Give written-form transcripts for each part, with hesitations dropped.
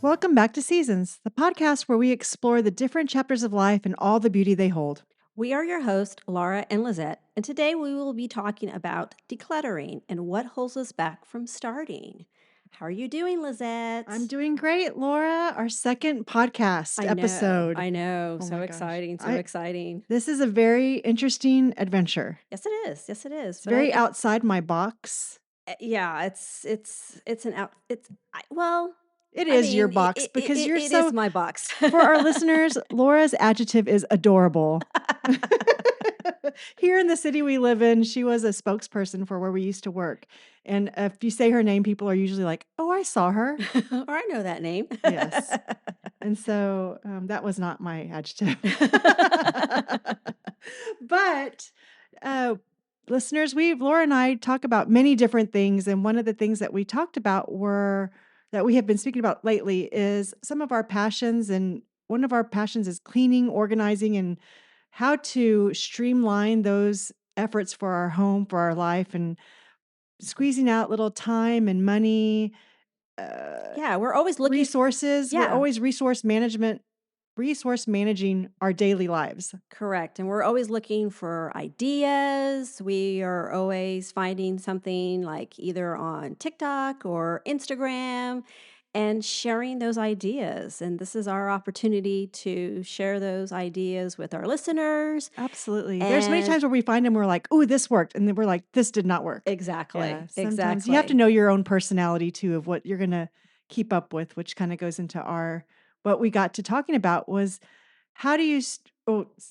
Welcome back to Seasons, the podcast where we explore the different chapters of life and all the beauty they hold. We are your hosts, Laura and Lizette, and today we will be talking about decluttering and what holds us back from starting. How are you doing, I'm Lizette? doing great, Laura. Our second podcast episode. I know. Oh So my gosh. exciting, so I exciting. This is a very interesting adventure. Yes, it is. Yes, it is. It's very outside my box. Yeah, it's an out. Well, It I is your mean, box because you're it is so my box. for our listeners, Laura's adjective is adorable. Here in the city we live in, she was a spokesperson for where we used to work. And if you say her name, people are usually like, "Oh, I saw her." Or I know that name. Yes. And so, that was not my adjective. But, uh, listeners, Laura and I talk about many different things, and one of the things that we talked about were that we have been speaking about lately is some of our passions, and one of our passions is cleaning, organizing, and how to streamline those efforts for our home, for our life, and squeezing out little time and money, uh, Yeah, we're always looking. resources. We're Yeah, always resource managing our daily lives. correct. And we're always looking for ideas. We are always finding something like either on TikTok or Instagram and sharing those ideas. And this is our opportunity to share those ideas with our listeners. Absolutely. There's many And times where we find them, we're like, "Ooh, this worked," and then we're like, "This did not work." Yeah, exactly, sometimes you have to exactly. know your own personality too of what you're gonna keep up with, which kinda goes into our what we got to talking about was how do you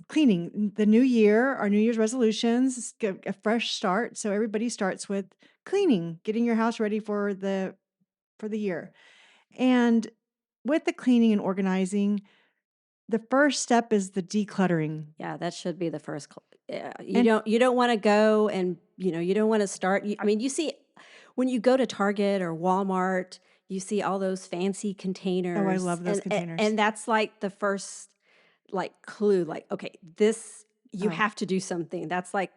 cleaning, the new year, our New Year's resolutions, get a fresh start, so everybody starts with cleaning, getting your house ready for the year. And with the cleaning and organizing, the first step is the decluttering. Yeah, that should be the first. Yeah, And you don't want to go and you don't want to start. I mean, you see when you go to Target or Walmart, you see all those fancy oh, I containers, love those containers. and that's like the first like clue. Like, okay, this you Oh. have to do something. That's like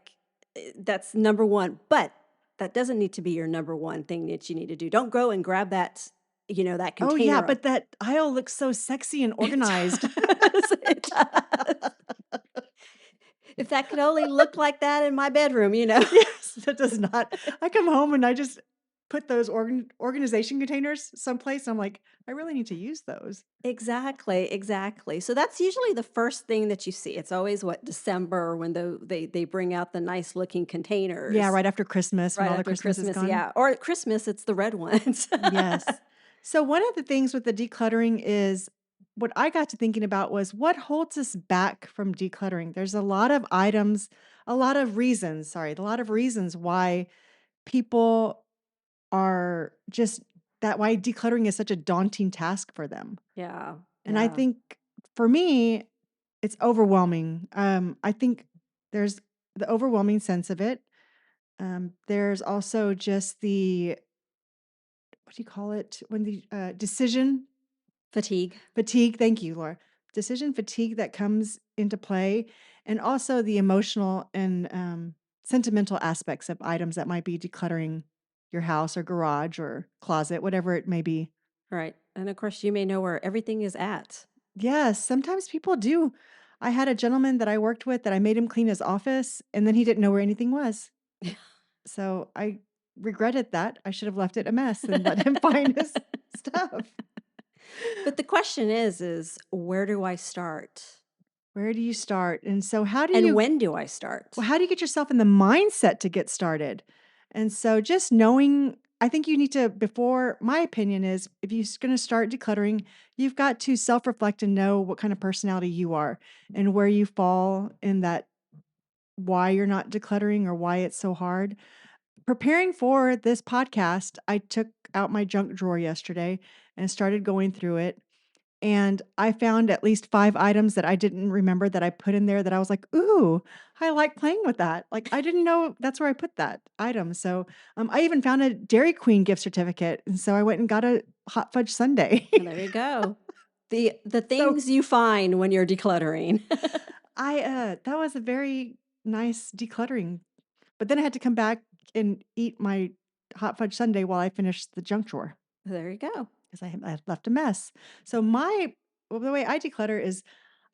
that's number one. But that doesn't need to be your number one thing that you need to do. Don't go and grab that that Oh, yeah, container. but that aisle looks so sexy and It organized. does. It does. If that could only look like that in my bedroom. Yes, that does not I come home and I just put those organization containers someplace, I'm like, "I really need to use those." Exactly, exactly. So that's usually the first thing that you see. It's always what December when they bring out the nice looking Yeah, containers right after Christmas when right all the after Christmas is Christmas. gone. Yeah, or at Christmas it's the red ones. Yes. So one of the things with the decluttering is what I got to thinking about was what holds us back from decluttering. There's a lot of items, a lot of reasons why people are just that why decluttering is such a daunting task for them. Yeah, And I yeah. think for me, it's overwhelming. I think there's the overwhelming sense of it. There's also just the what do you call it when the decision Fatigue. fatigue. Thank you, Laura. Decision fatigue that comes into play, and also the emotional and sentimental aspects of items that might be decluttering your house or garage or closet, whatever it may be. Right. And of course you may know where everything is at. Yes, sometimes people do. I had a gentleman that I worked with that I made him clean his office, and then he didn't know where anything was. So I regretted that. I should have left it a mess and let him find his stuff. But the question is where do I start? Where do you start? And so how do And you when do I start? well, how do you get yourself in the mindset to get started? And so just knowing, I think you need to, before my opinion is, if you're going to start decluttering, you've got to self reflect and know what kind of personality you are and where you fall in that, why you're not decluttering or why it's so hard. Preparing for this podcast, I took out my junk drawer yesterday and started going through it. And I found at least 5 items that I didn't remember that I put in there that I was like, "Ooh, I like playing with that." Like, I didn't know that's where I put that item. So, I even found a Dairy Queen gift certificate, and so I went and got a hot fudge sundae. Well, there you go. The So, things you find when you're decluttering. that was a very nice decluttering, but then I had to come back and eat my hot fudge sundae while I finished the junk drawer. There you go. because I left a mess. So the way I declutter is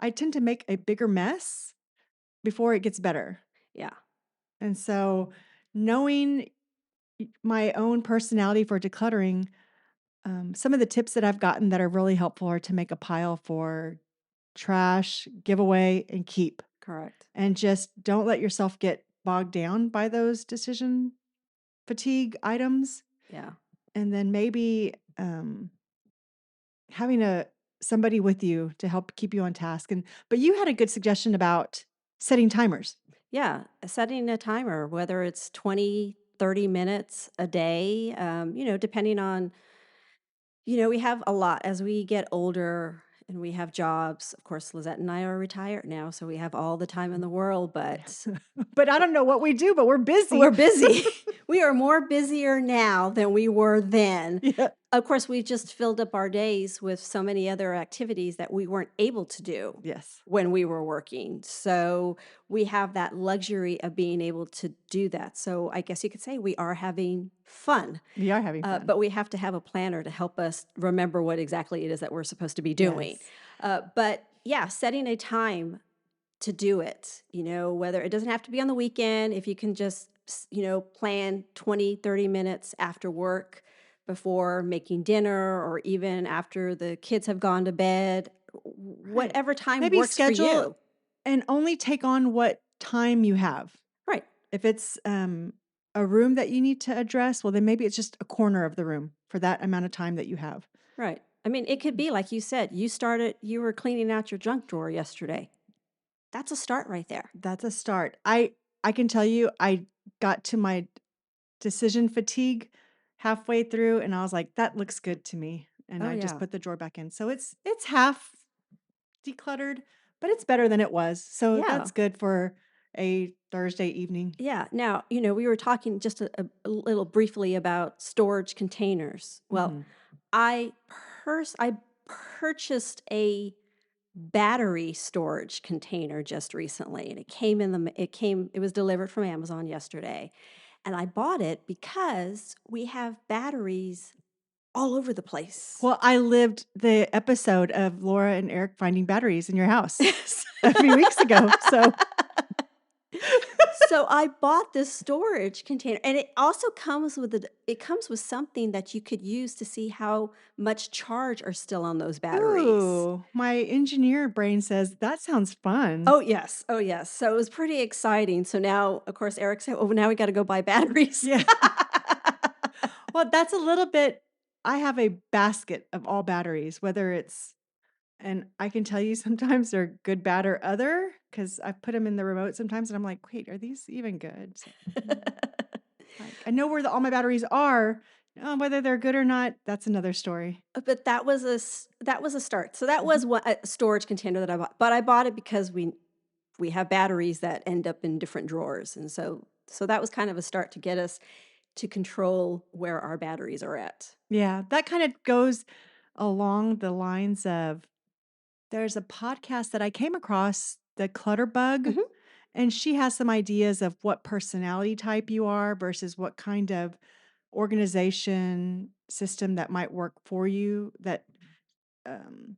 I tend to make a bigger mess before it gets better. Yeah, And so knowing my own personality for decluttering, some of the tips that I've gotten that are really helpful are to make a pile for trash, giveaway, and keep. correct. And just don't let yourself get bogged down by those decision fatigue items. Yeah. And then maybe having a somebody with you to help keep you on task. But you had a good suggestion about setting timers. Yeah, setting a timer, whether it's 20, 30 minutes a day, depending on, we have a lot as we get older and we have jobs. Of course, Lizette and I are retired now, so we have all the time in the world, but Yeah. But I don't know what we do, but we're we're busy. busy. We are more busier now than we were then. Yeah. Of course, we just filled up our days with so many other activities that we weren't able to do Yes. when we were working. So we have that luxury of being able to do that. So I guess you could say we are having fun, We are having fun. but we have to have a planner to help us remember what exactly it is that we're supposed to be doing. Yes. But yeah, setting a time to do it, whether it doesn't have to be on the weekend, if you can just, plan 20, 30 minutes after work before making dinner or even after the kids have gone to bed, Right. whatever time Maybe works for schedule you. and only take on what time you have. Right, If it's a room that you need to address, well, then maybe it's just a corner of the room for that amount of time that you have. right. I mean, it could be like you said, you were cleaning out your junk drawer yesterday. That's a start right there. That's a start. I can tell you, I got to my decision fatigue halfway through, and I was like, "That looks good to me," and Oh, I just yeah. put the drawer back in. So it's half decluttered, but it's better than it was. So Yeah. that's good for a Thursday evening. Yeah. Now, we were talking just a little briefly about storage containers. Well, Hmm. I I purchased a battery storage container just recently, and it was delivered from Amazon yesterday. And I bought it because we have batteries all over the place. Well, I lived the episode of Laura and Eric finding batteries in your house Yes. a few weeks ago. So So I bought this storage container, and it also comes with something that you could use to see how much charge are still on those batteries. ooh, my engineer brain says that sounds fun. Oh, yes. Oh, yes. So it was pretty exciting. So now, of course, Eric said, "Oh, now we gotta go buy batteries." Yeah. Well, that's a little bit I have a basket of all batteries, whether it's and I can tell you sometimes they're good, bad, or other because I put them in the remote sometimes and I'm like, wait, are these even good? So, like, I know where all my batteries are. Whether they're good or not, that's another story. But that was a start. So that was Mhm. what a storage container that I bought. But I bought it because we have batteries that end up in different drawers, and so that was kind of a start to get us to control where our batteries are at. Yeah, that kind of goes along the lines of there's a podcast that I came across, the Clutter Bug, Mhm. and she has some ideas of what personality type you are versus what kind of organization system that might work for you um,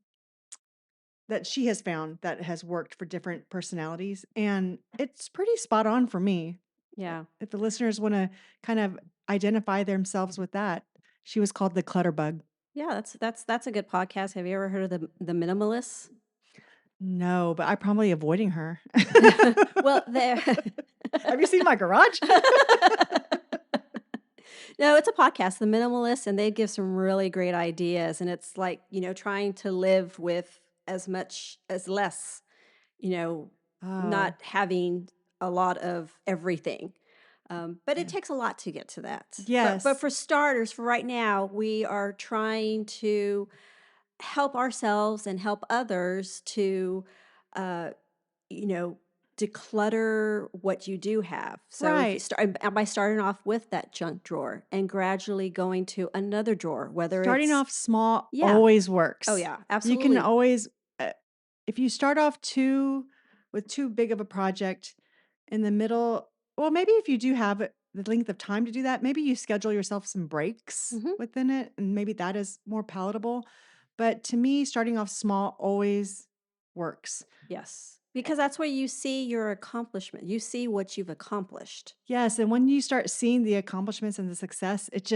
that she has found that has worked for different personalities, and it's pretty spot on for me. Yeah. If the listeners want to kind of identify themselves with that, she was called the Clutter Bug. Yeah, that's a good podcast. Have you ever heard of the minimalists? No, but I'm probably avoiding her. Well, there Have you seen my garage? No, it's a podcast, The Minimalists, and they give some really great ideas, and it's like, trying to live with as much as less, you know, not Oh, having a lot of everything. But it yeah. takes a lot to get to that. But Yes. for starters, for right now, we are trying to help ourselves and help others to, uh, you know, declutter what you do have. So if you Right. start by starting off with that junk drawer and gradually going to another drawer, whether Starting it's off small yeah, always oh works. yeah, You can absolutely. always, uh, if you start off with too big of a project in the middle, well, maybe if you do have the length of time to do that. Maybe you schedule yourself some breaks Mhm. within it, and maybe that is more palatable. But to me, starting off small always works. Yes, because that's where you see your accomplishment. You see what you've accomplished. Yes, and when you start seeing the accomplishments and the success, it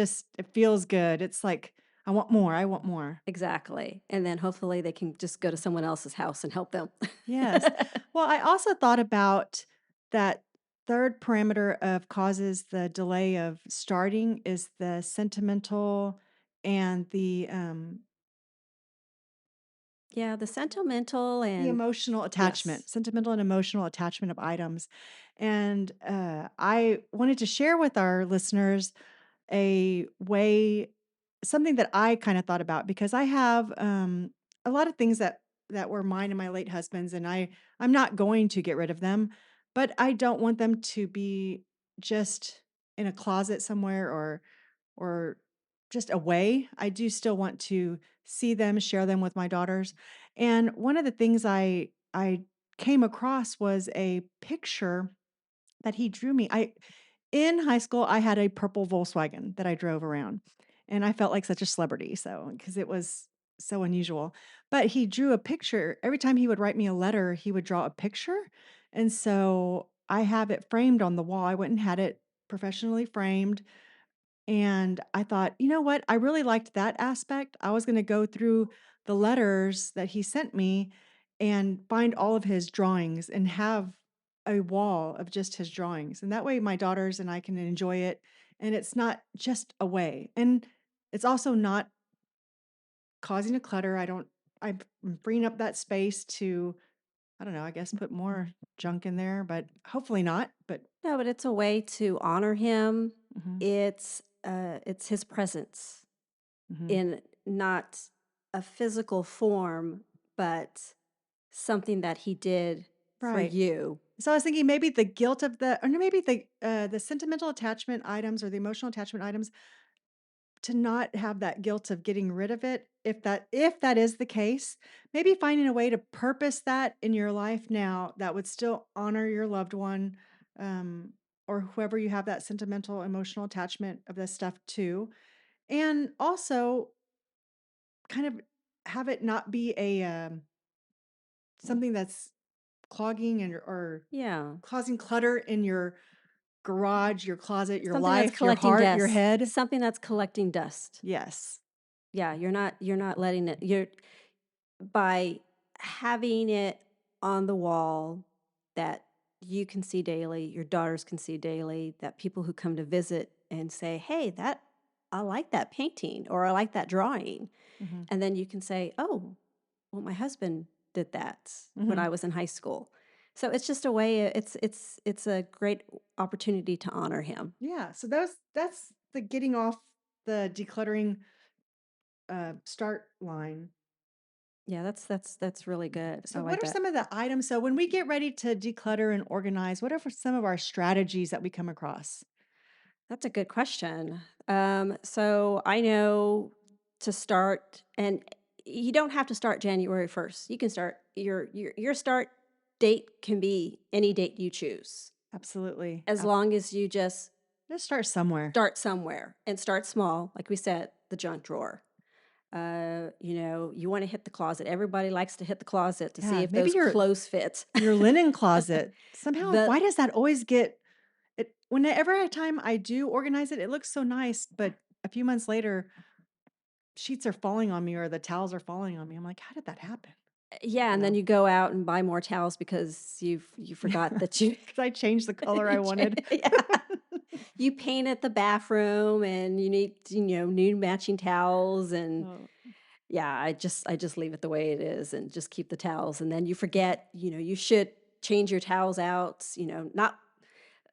feels good. It's like, I want more, I want more. Exactly, and then hopefully they can just go to someone else's house and help them. Yes. Well, I also thought about that third parameter of causes the delay of starting is the sentimental and Yeah, the sentimental and yes. sentimental and emotional attachment of items. And I wanted to share with our listeners a way something that I kind of thought about because I have a lot of things that were mine and my late husband's, and I'm not going to get rid of them, but I don't want them to be just in a closet somewhere or just away. I do still want to see them, share them with my daughters. And one of the things I came across was a picture that he drew me. I In high school, I had a purple Volkswagen that I drove around, and I felt like such a celebrity, so because it was so unusual. But he drew a picture. Every time he would write me a letter, he would draw a picture, and so I have it framed on the wall. I went and had it professionally framed, and I thought, "You know what? I really liked that aspect." I was gonna go through the letters that he sent me and find all of his drawings and have a wall of just his drawings, and that way my daughters and I can enjoy it, and it's not just a way, and it's also not causing a clutter. I'm freeing up that space to, I don't know, I guess put more junk in there, but hopefully not, but No, but it's a way to honor him. mhm, It's his presence mhm, in not a physical form, but something that he did for right. you. So I was thinking maybe the guilt of or no, maybe the sentimental attachment items or the emotional attachment items to not have that guilt of getting rid of it. If that is the case, maybe finding a way to purpose that in your life now that would still honor your loved one, um, or whoever you have that sentimental emotional attachment of this stuff to, and also kind of have it not be a something that's clogging and or Yeah. causing clutter in your garage, your closet, your Something that's life, your collecting heart, your dust. head. Something that's collecting dust. Yes. Yeah, you're not letting it you're by having it on the wall that you can see daily, your daughters can see daily, that people who come to visit and say, "Hey, that I like that painting," or "I like that drawing." Mhm. And then you can say, "Oh, well, my husband did that when Mhm. I was in high school." So it's just a way it's a great opportunity to honor him. Yeah, so that's the getting off the decluttering, start line. Yeah, that's really good. I So what like are that. some of the items so when we get ready to declutter and organize, what are some of our strategies that we come across? That's a good question. So I know to start, and you don't have to start January 1st. You can start your start date can be any date you choose, Absolutely. as long as you just Just start somewhere. start somewhere and start small. Like we said, the junk drawer. You want to hit the closet. Everybody likes to hit the closet to see Yeah, if maybe those clothes fit. your linen closet. Somehow, the why does that always get it whenever time I do organize it, it looks so nice, but a few months later, sheets are falling on me or the towels are falling on me. I'm like, "How did that happen?" Yeah, You and then know? you go out and buy more towels because you Yeah, forgot that you 'cause I changed the color I wanted. yeah. You painted the bathroom and you need, new matching towels and Oh, yeah, I just leave it the way it is and just keep the towels and then you forget, you should change your towels out, not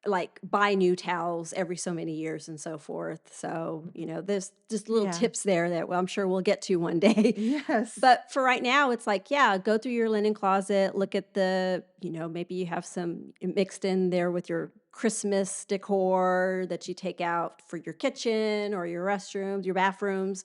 like buy new towels every so many years and so forth. So, there's just little yeah. tips there that I'm sure we'll get to one day. Yes. But for right now, it's like, yeah, go through your linen closet, look at maybe you have some mixed in there with your Christmas decor that you take out for your kitchen or your restrooms, your bathrooms.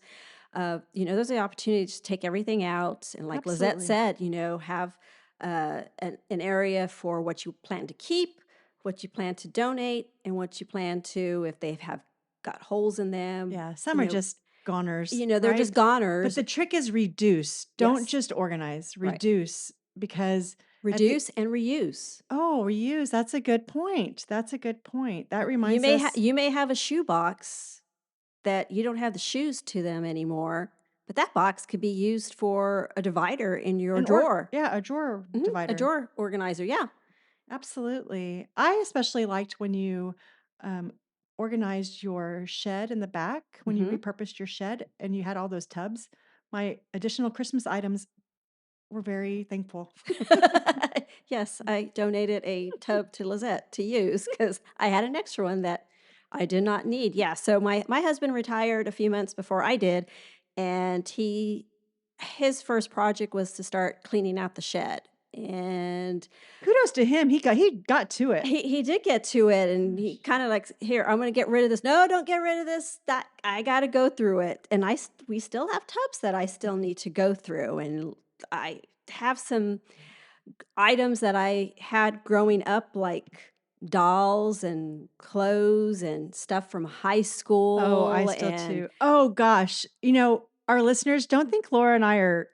There's the opportunity to take everything out. And like Lizette Absolutely. said, have an area for what you plan to keep, what you plan to donate and what you plan to, if they have got holes in them, Yeah, some are just goners, they're just right? But goners. the trick is reduce. Don't Yes, just organize, right. reduce because at the Reduce and reuse. oh, reuse. That's a good point. That's a good point. That reminds us You may have a shoe box that you don't have the shoes to them anymore, but that box could be used for a divider in your an or drawer. yeah, a drawer A divider. drawer organizer, yeah. Absolutely. I especially liked when you um, organized your shed in the back, when you Mhm. repurposed your shed and you had all those tubs. My additional Christmas items were very thankful. Yes, I donated a tub to Lizette to use because I had an extra one that I did not need. Yeah, so my husband retired a few months before I did, and his first project was to start cleaning out the shed, and Kudos to him. He got to it. he did get to it, and he kinda like, "Here, I'm gonna get rid of this." "No, don't get rid of this. That I gotta go through it." And we still have tubs that I still need to go through, and I have some items that I had growing up, like dolls and clothes and stuff from high Oh, I school, still and too. Oh gosh. Our listeners don't think Laura and I are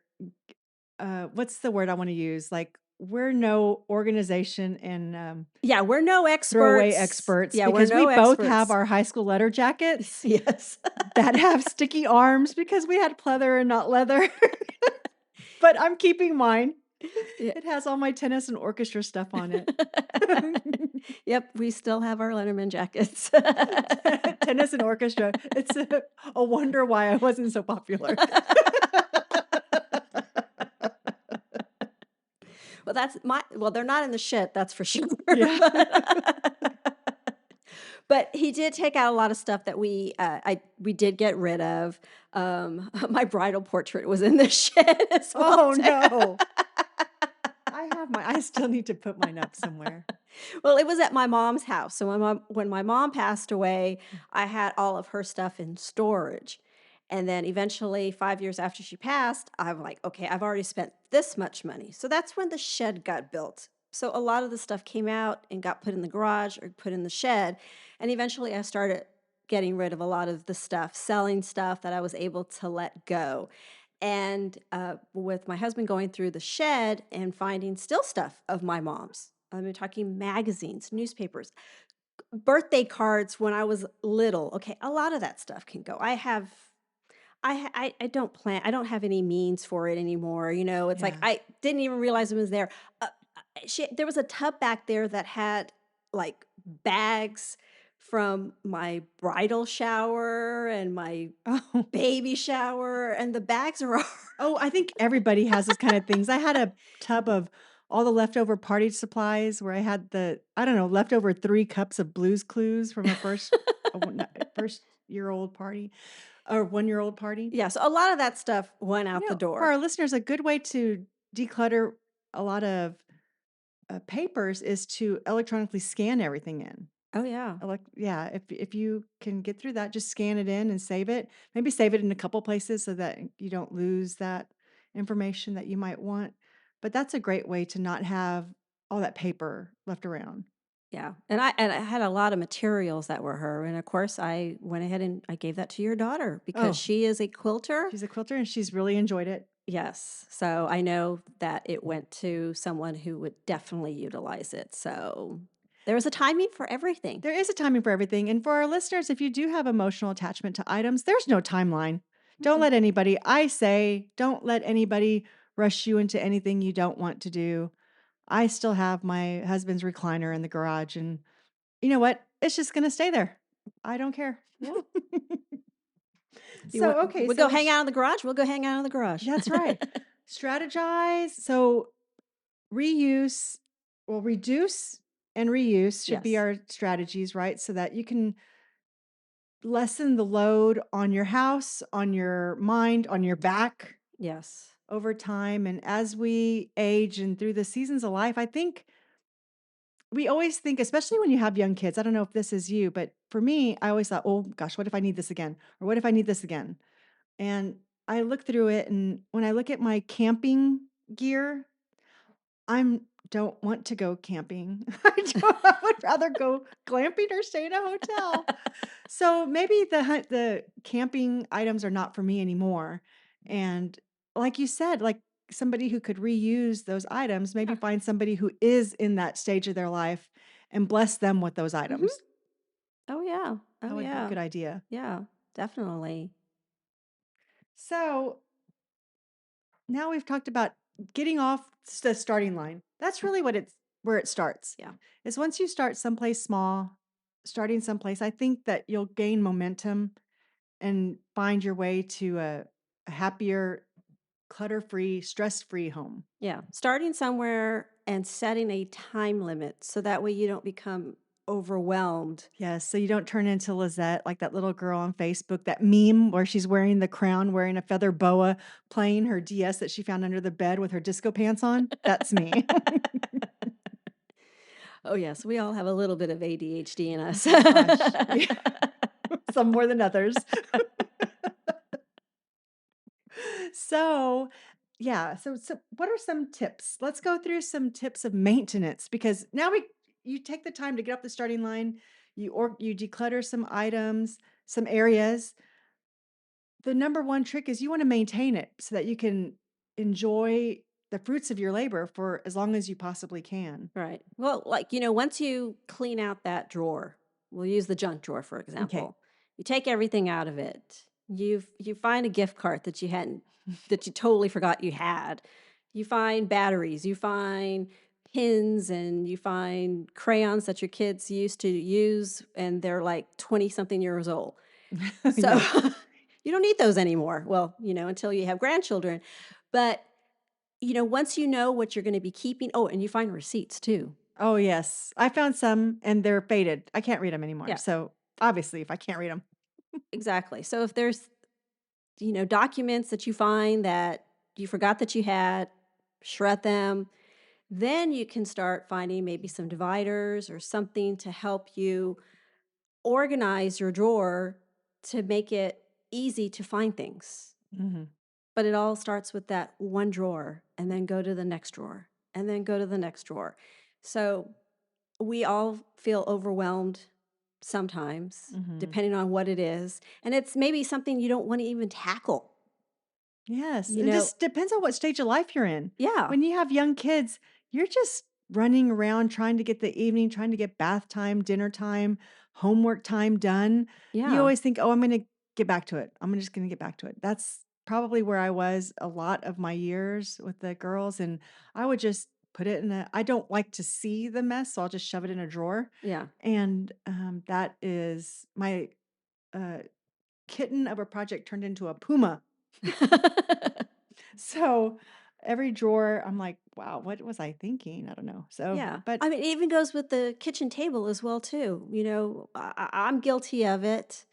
what's the word I want to use? Like we're no organization and yeah, we're no throwaway experts. experts Yeah, we're because we no both have experts. our high school letter jackets Yes. that have sticky arms because we had pleather and not leather. But I'm keeping mine. Yeah. It has all my tennis and orchestra stuff on it. Yep, we still have our Letterman jackets. Tennis and orchestra. It's a wonder why I wasn't so popular. Well, they're not in the shit, that's for sure. Yeah. But he did take out a lot of stuff that we did get rid of. My bridal portrait was in the shed as well Oh too. no. I still need to put mine up somewhere. Well, it was at my mom's house. So when my mom passed away, I had all of her stuff in storage. And then eventually, 5 years after she passed, I'm like, "Okay, I've already spent this much money." So that's when the shed got built. So a lot of the stuff came out and got put in the garage or put in the shed, and eventually I started getting rid of a lot of the stuff, selling stuff that I was able to let go. And, with my husband going through the shed and finding still stuff of my mom's. I'm talking magazines, newspapers, birthday cards when I was little. Okay, a lot of that stuff can go. I don't I don't have any means for it anymore, it's like Yeah. I didn't even realize it was there. There was a tub back there that had, like, bags from my bridal shower and my Oh. baby shower, and the bags are all Oh, I think everybody has those kind of things. I had a tub of all the leftover party supplies where I had I don't know, leftover 3 cups of Blue's Clues from a first-year-old party or one-year-old party. Yeah, so a lot of that stuff went out the For door. our listeners, a good way to declutter a lot of, papers is to electronically scan everything in. Oh, yeah. Yeah, if you can get through that, just scan it in and save it. Maybe save it in a couple places so that you don't lose that information that you might want. But that's a great way to not have all that paper left around. Yeah, and I had a lot of materials that were her, and of course, I went ahead and I gave that to your daughter because Oh, she is a quilter. she's a quilter and she's really enjoyed it. Yes, so I know that it went to someone who would definitely utilize it, so there was a timing for everything. There is a timing for everything. And for our listeners, if you do have emotional attachment to items, there's no timeline. Don't Mm-mm. let anybody, I say, don't let anybody rush you into anything you don't want to do. I still have my husband's recliner in the garage, and you know what? It's just gonna stay there. I don't care. Yeah. You want So, okay, we so go hang out in the garage? We'll go hang out in the garage. that's right. Strategize. So, reuse, well, reduce and reuse should be Yes. our strategies, right? So that you can lessen the load on your house, on your mind, on your back Yes. over time. And as we age and through the seasons of life, I think we always think, especially when you have young kids, I don't know if this is you, but for me, I always thought, oh gosh, what if I need this again? Or what if I need this again? And I look through it, and when I look at my camping gear, I'm don't want to go camping. I would rather go glamping or stay in a hotel. So maybe the camping items are not for me anymore. And like you said, like somebody who could reuse those items, maybe Yeah. find somebody who is in that stage of their life and bless them with those Mhm. items. Oh, yeah. That Oh, would be a yeah. good idea. Yeah, definitely. So now we've talked about getting off the starting line. That's really what it's where it starts. Yeah. Is once you start someplace small, starting someplace, I think that you'll gain momentum and find your way to a happier, clutter-free, stress-free home. Yeah. Starting somewhere and setting a time limit so that way you don't become overwhelmed. Yes, so you don't turn into Lizette, like that little girl on Facebook, that meme where she's wearing the crown, wearing a feather boa, playing her DS that she found under the bed with her disco pants on. That's me. Oh, yes, we all have a little bit of ADHD in us. Oh gosh. Yeah. Some more than others. So, yeah, so what are some tips? Let's go through some tips of maintenance because now we you take the time to get up the starting line, you declutter some items, some areas. The number one trick is you want to maintain it so that you can enjoy the fruits of your labor for as long as you possibly can. Right. Well, like, once you clean out that drawer, we'll use the junk drawer for Okay. example. You take everything out of it. You find a gift card that you totally forgot you had. You find batteries, you find pins and you find crayons that your kids used to use and they're like 20 something years old. So Yeah. you don't need those anymore. Well, until you have grandchildren. But once you know what you're going to be keeping, oh, and you find receipts too. Oh, yes. I found some and they're faded. I can't read them anymore. Yeah, So, obviously, if I can't read them. exactly. So if there's, documents that you find that you forgot that you had, shred them. Then you can start finding maybe some dividers or something to help you organize your drawer to make it easy to find things. Mhm. But it all starts with that one drawer and then go to the next drawer and then go to the next drawer. So we all feel overwhelmed sometimes, Mhm. depending on what it is. And it's maybe something you don't want to even tackle. Yes, You it know, just depends on what stage of life you're in. yeah, When you have young kids, you're just running around trying to get the evening, trying to get bath time, dinner time, homework time done. You yeah, always think, "Oh, I'm gonna get back to it. I'm just gonna get back to it." That's probably where I was a lot of my years with the girls, and I would just put it in a I don't like to see the mess, so I'll just shove it in a drawer, yeah. and, that is my, uh, kitten of a project turned into a puma. So every drawer, I'm like, wow, what was I thinking? I don't know. So, Yeah. but I mean, it even goes with the kitchen table as well too. I'm guilty of it,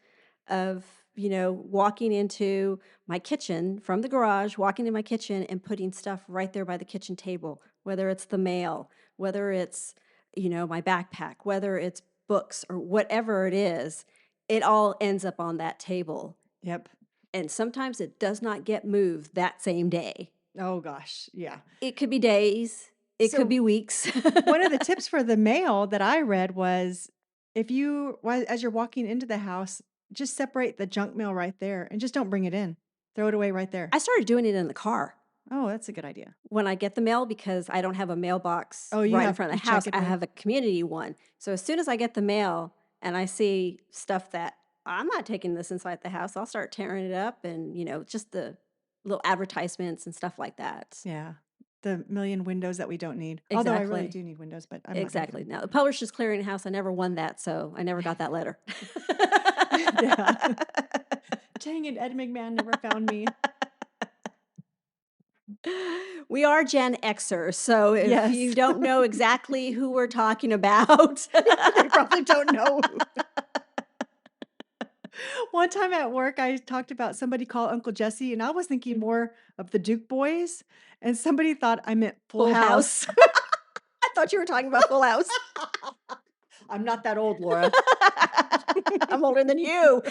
of, walking into my kitchen from the garage, walking in my kitchen and putting stuff right there by the kitchen table, whether it's the mail, whether it's, my backpack, whether it's books or whatever it is, it all ends up on that table. yep. And sometimes it does not get moved that same day. Oh gosh. Yeah. It could be days, it could So be weeks. one of the tips for the mail that I read was if as you're walking into the house, just separate the junk mail right there and just don't bring it in. Throw it away right there. I started doing it in the car Oh, that's a good idea. when I get the mail because I don't have a mailbox Oh, right in front of you the house. check it I right. have a community one. So as soon as I get the mail and I see stuff that I'm not taking this inside the house, I'll start tearing it up and, just the little advertisements and stuff like that. Yeah. The million windows that we don't need. Although I really Exactly. do need windows, but I'm not going to get Exactly. them. Now, the Publishers Clearinghouse, I never won that, so I never got that letter. Yeah. Dang it, Ed McMahon never found me. We are Gen Xers, so if Yes. you don't know exactly who we're talking about. They probably don't know. One time at work, I talked about somebody called Uncle Jesse, and I was thinking more of the Duke boys, and somebody thought I meant Full Full House. House. I thought you were talking about Full House. I'm not that old, Laura. I'm older than you.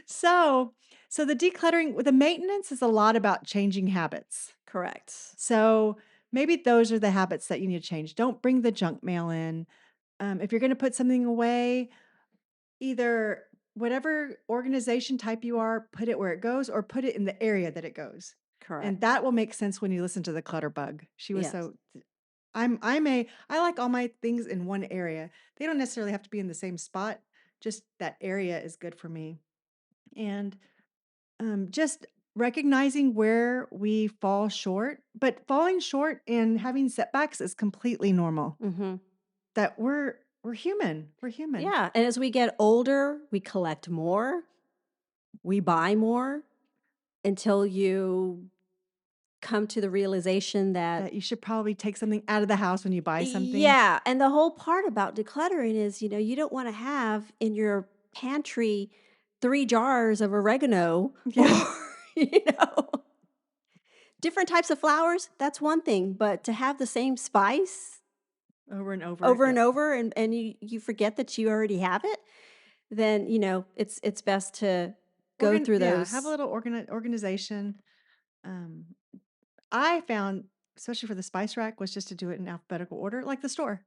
So So the decluttering with the maintenance is a lot about changing habits. Correct. So maybe those are the habits that you need to change. Don't bring the junk mail in. If you're going to put something away, either whatever organization type you are, put it where it goes or put it in the area that it goes. And Correct. that will make sense when you listen to the clutter bug. She was Yes. so I like all my things in one area. They don't necessarily have to be in the same spot. Just that area is good for me. And just recognizing where we fall short, but falling short and having setbacks is completely normal. Mhm. That we're human. We're human. Yeah, and as we get older, we collect more, we buy more until you come to the realization that That you should probably take something out of the house when you buy something. yeah, and the whole part about decluttering is, you don't wanna have in your pantry 3 jars of oregano or, Yeah, you know, different types of flowers, that's one thing, but to have the same spice over and over. over and Yep. over and you forget that you already have it, then, it's best to go through Yeah, have a those. little organization. Um, I found, especially for the spice rack, was just to do it in alphabetical order, like the store,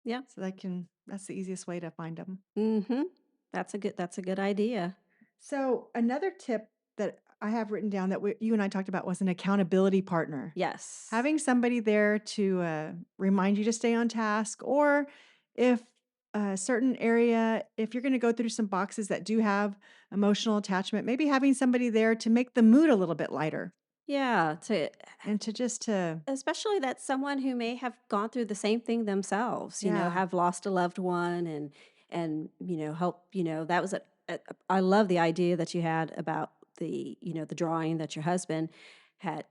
Yeah. so that's the easiest way to find them. Mhm. That's a good idea. So another tip that I have written down that you and I talked about was an accountability partner. Yes. Having somebody there to remind you to stay on task, or if a certain area, if you're going to go through some boxes that do have emotional attachment, maybe having somebody there to make the mood a little bit lighter Yeah, and to just to, especially that someone who may have gone through the same thing themselves, yeah. have lost a loved one and help, that was I love the idea that you had about the drawing that your husband had,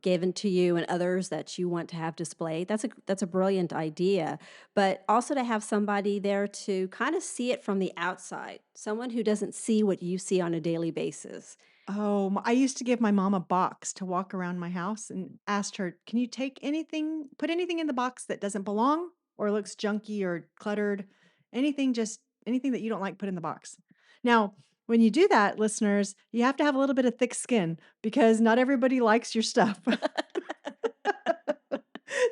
given to you and others that you want to have displayed. That's a brilliant idea, but also to have somebody there to kind of see it from the outside, someone who doesn't see what you see on a daily basis. Oh, I used to give my mom a box to walk around my house and asked her, "Can you put anything in the box that doesn't belong or looks junky or cluttered? Anything that you don't like, put in the box." Now, when you do that, listeners, you have to have a little bit of thick skin because not everybody likes your stuff.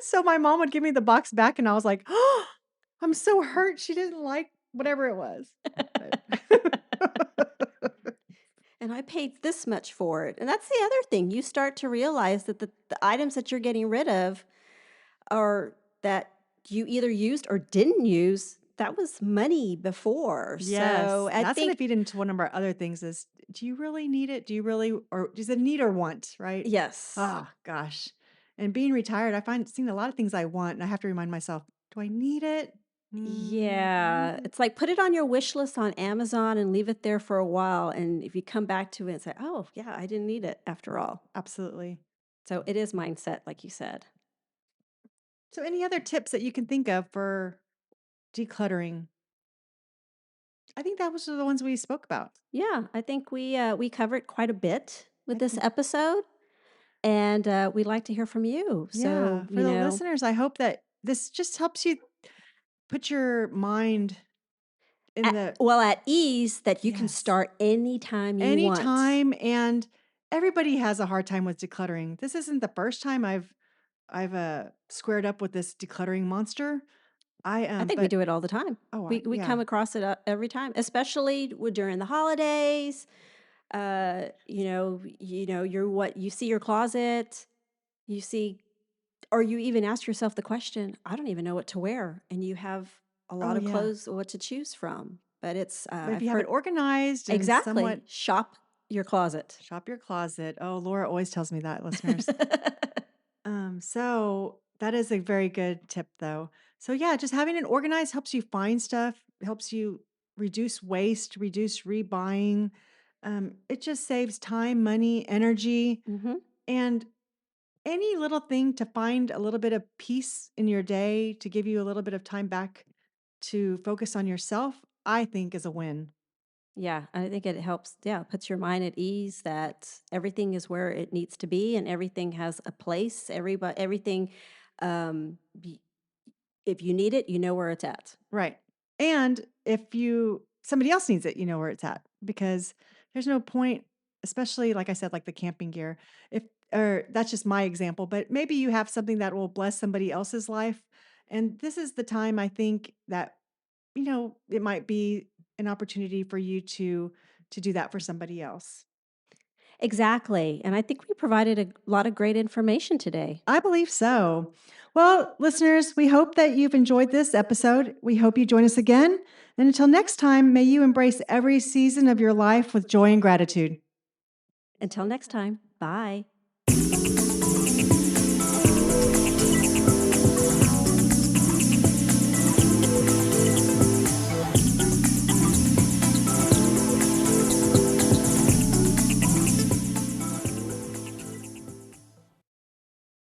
So my mom would give me the box back and I was like, "Oh, I'm so hurt she didn't like whatever it was." But And I paid this much for it. And that's the other thing. You start to realize that the items that you're getting rid of are that you either used or didn't use. That was money before. So Yes, I that's gonna think, feed into one of our other things is, do you really need it? Do you really or is it need or want, right? yes. Ah, gosh. And being retired, I find seeing a lot of things I want, and I have to remind myself, do I need it? Yeah. Mm, It's like put it on your wish list on Amazon and leave it there for a while. And if you come back to it and say, oh, yeah, I didn't need it after all. absolutely. So it is mindset, like you said. So any other tips that you can think of for decluttering? I think that was the ones we spoke about. Yeah, I think we covered quite a bit with I this think episode. And, we'd like to hear from you. yeah, So, for the listeners, I hope that this just helps you put your mind in the at ease that you can yes. start anytime you want. Anytime, and everybody has a hard time with decluttering. This isn't the first time I've squared up with this decluttering monster. I think we But do it all the time. We yeah. come across it, every time, especially during the holidays. You're what you see your closet, you see or you even ask yourself the question, "I don't even know what to wear," and you have a Oh, lot of yeah. clothes what to choose from. But it's, But if I've you have it heard organized and somewhat exactly, shop your closet. shop your closet. Oh, Laura always tells me that, listeners. So that is a very good tip though. So yeah, just having it organized helps you find stuff, helps you reduce waste, reduce rebuying. It just saves time, money, energy, Mhm. and any little thing to find a little bit of peace in your day to give you a little bit of time back to focus on yourself, I think is a win. Yeah, I think it helps, yeah, puts your mind at ease that everything is where it needs to be and everything has a place. Everything, y if you need it, you know where it's at. Right. And if somebody else needs it, you know where it's at because there's no point. especially like I said, like the camping gear. If or that's just my example, but maybe you have something that will bless somebody else's life. And this is the time I think that, it might be an opportunity for you to do that for somebody else. Exactly. And I think we provided a lot of great information today. I believe so. Well, listeners, we hope that you've enjoyed this episode. We hope you join us again. And until next time, may you embrace every season of your life with joy and gratitude. Until next time, bye.